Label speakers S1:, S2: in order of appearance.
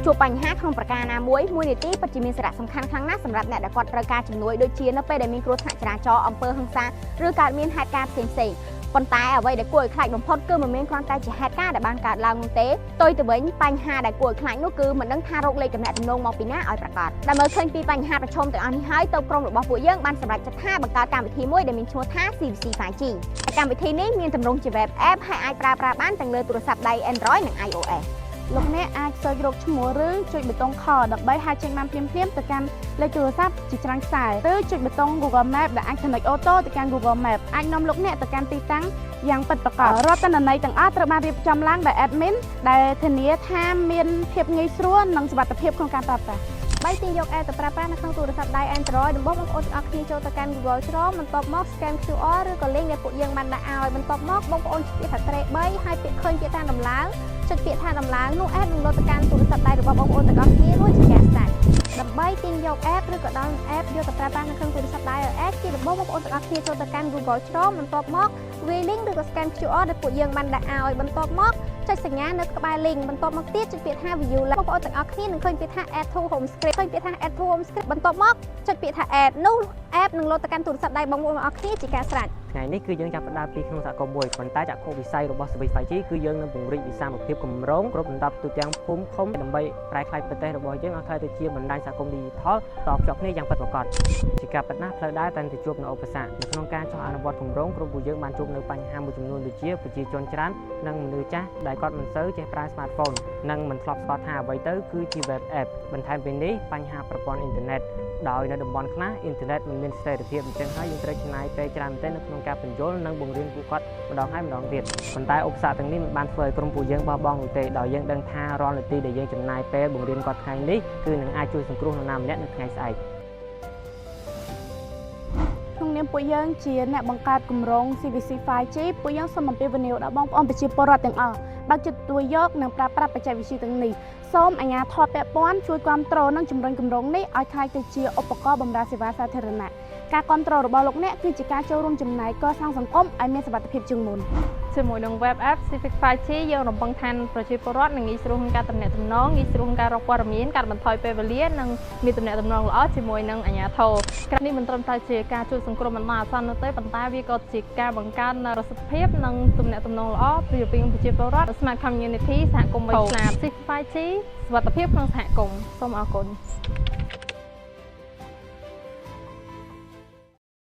S1: ជួបបញ្ហាក្នុងប្រការណាមួយនីតិពិតជាមានសារៈសំខាន់ខ្លាំងណាស់សម្រាប់អ្នកដែលគាត់ត្រូវការជំនួយដូចជានៅពេលដែលមានគ្រោះថ្នាក់ចរាចរណ៍អំពើហិង្សាឬកើតមានហេតុការណ៍ផ្សេងៗប៉ុន្តែអ្វីដែលគួរឲ្យខ្លាចបំផុតគឺមិនមានគ្រាន់តែជាហេតុការណ៍ដែលបានកើតឡើងនោះទេផ្ទុយទៅវិញបញ្ហាដែលគួរឲ្យខ្លាចនោះគឺមិនដឹងថារោគលេខទំនាក់ទំនងមកពីណាឲ្យប្រកាសដែលមើលឃើញពីបញ្ហាប្រឈមទាំងអស់នេះហើយទៅក្រុមរបស់ពួកយើងបានសម្រេចចិត្តថាបង្កើតកម្មវិធីមួយដែលមានឈ្មោះថា CVC 5G កម្មវិធីនេះមានទម្រង់ជា web app ហើយអាចប្រើប្រាស់បានទាំងលើទូរស័ព្ទដៃ Android និង iOS
S2: លោកអ្នកអាច search រកឈ្មោះឬចុចប៊ូតុងខដើម្បីហៅចេញបានភ្លាមៗទៅកាន់លេខទូរស័ព្ទជាច្រើនខ្សែឬចុចប៊ូតុង Google Map ដែលអាច connect អូតូទៅកាន់ Google Map អាចនាំលោកអ្នកទៅកាន់ទីតាំងយ៉ាងពិតប្រាកដរាល់ទិន្នន័យទាំងអស់ត្រូវបានរៀបចំឡើងដោយ admin ដែលធានាថាមានភាពងាយស្រួលនិងសុវត្ថិភាពក្នុងការប្រើប្រាស់
S1: បីទាញយក app ទៅប្រើប្រាស់នៅក្នុងទូរស័ព្ទដៃ Android ដំបូងបងប្អូនទាំងអស់គ្នាចូលទៅកាន់ Google Chrome បន្ទាប់មក scan QR ឬក៏ link ដែលពួកយើងបានដាក់ឲ្យបន្ទាប់មកបងប្អូនចុចពាក្យថា trace 3ហើយពាក្យឃើញពាក្យថាដំឡើងចុចពាក្យថាដំឡើងនោះ app នឹងលោតទៅកាន់ទូរស័ព្ទដៃរបស់បងប្អូនទាំងអស់គ្នារួចជាការស្ដាច់ដើម្បីទាញយក app ឬក៏ download app យកទៅប្រើប្រាស់នៅក្នុងទូរស័ព្ទដៃ iOS ជាដំបូងបងប្អូនទាំងអស់គ្នាចូលទៅកាន់ Google Chrome បន្ទាប់មកវាយ link ឬក៏ scan QR ដែលពួកយើងបានដាក់ឲ្យបន្ទាប់មកចុចសញ្ញានៅក្បែរ link បន្ទាប់មកទៀតចុចពាក្យថា view បងប្អូនទាំងអស់គ្នានឹងឃើញពាក្យថា add to home script ឃើញពាក្យថា add to home script បន្ទាប់មកចុចពាក្យថា add នោះ app នឹងលោតទៅកាន់ទូរស័ព្ទដៃបងប្អូនទាំងអស់គ្នាជាការស្រេច
S3: ថ្ងៃនេះគឺយើងចាប់ផ្ដើមពីក្នុងសហគមន៍មួយប៉ុន្តែចក្ខុវិស័យរបស់ CVC 5G គឺយើងនឹងពង្រីកវិសាលភាពគម្រោងគ្រប់លំដាប់ទូទាំងភូមិឃុំដើម្បីប្រែក្លាយប្រទេសរបស់យើងឲ្យក្លាយទៅជាបណ្ដាញសហគមន៍ Digital តភ្ជាប់គ្នាយ៉ាងពិតប្រាកដជាការពិតណាស់ផ្លូវដើរតែទៅជួបនៅឧបសគ្គនៅក្នុងការចោះអនុវត្តគម្រោងគ្រប់ពួកយើងបានជួបនៅបញ្ហាមួយចំនួនដូចជាប្រជាជនច្រើននិងមនុស្សចាស់ដែលគាត់មិនសូវចេះប្រើ smartphone និងមិនធ្លាប់ស្គាល់ថាអ្វីទៅគឺជា web app បន្ថែមពីនេះបញ្ហាប្រព័ន្ធអ៊ីនធឺណិតដោយនៅតំបន់ខ្លះអ៊ីនធឺណិតមិនមានស្ថិរភាពអញ្ចឹងហើយយើងត្រូវចំណាយពេលច្រើនមែនទែននៅក្នុងការបញ្យល់និងបង្រៀនពួកគាត់ម្ដងហើយម្ដងទៀតប៉ុន្តែឧបសគ្គទាំងនេះមិនបានធ្វើឲ្យក្រុមពួកយើងបោះបង់នោះទេដោយយើងដឹងថារាល់នាទីដែលយើងចំណាយពេលបង្រៀនគាត់ថ្ងៃនេះគឺនឹងអាចជួយសង្គ្រោះនរណាម្នាក់នៅថ្ងៃស្អែក
S2: ក្នុងនាមពួកយើងជាអ្នកបង្កើតគម្រោង CVC 5G ពួកយើងសូមអំពាវនាវដល់បងប្អូនប្រជាពលរដ្ឋទាំងអស់បើកចិត្តទទួលយកនិងប្រើប្រាស់បច្ចេកវិទ្យាទាំងនេះសូមអាជ្ញាធរពាក់ព័ន្ធជួយគាំទ្រនិងជំរុញគម្រោងនេះឲ្យក្លាយទៅជាឧបករណ៍បម្រើសេវាសាធារណៈការគាំទ្ររបស់លោកអ្នកគឺជាការចូលរួមចំណែកកសាងសង្គមឲ្យមានសុវត្ថិភាពជាងមុន
S4: ជាមួយនឹង web app CVC 5G យើងរំពឹងថាប្រជាពលរដ្ឋនឹងងាយស្រួលក្នុងការទំនាក់ទំនងងាយស្រួលក្នុងការរកព័ត៌មានកាត់បន្ថយពេលវេលានិងមានទំនាក់ទំនងល្អជាមួយនឹងអាជ្ញាធរក្រៅនេះមិនត្រឹមតែជាការជួយសង្គ្រោះបណ្ដាអាសន្ននោះទេប៉ុន្តែវាក៏ជាការបង្កើនប្រសិទ្ធភាពនិងទំនាក់ទំនងល្អពីប្រជាពលរដ្ឋ Smart Community សហគមន៍វៃឆ្លាត CVC 5G សុវត្ថិភាពក្នុងសហគមន៍សូមអរគុណ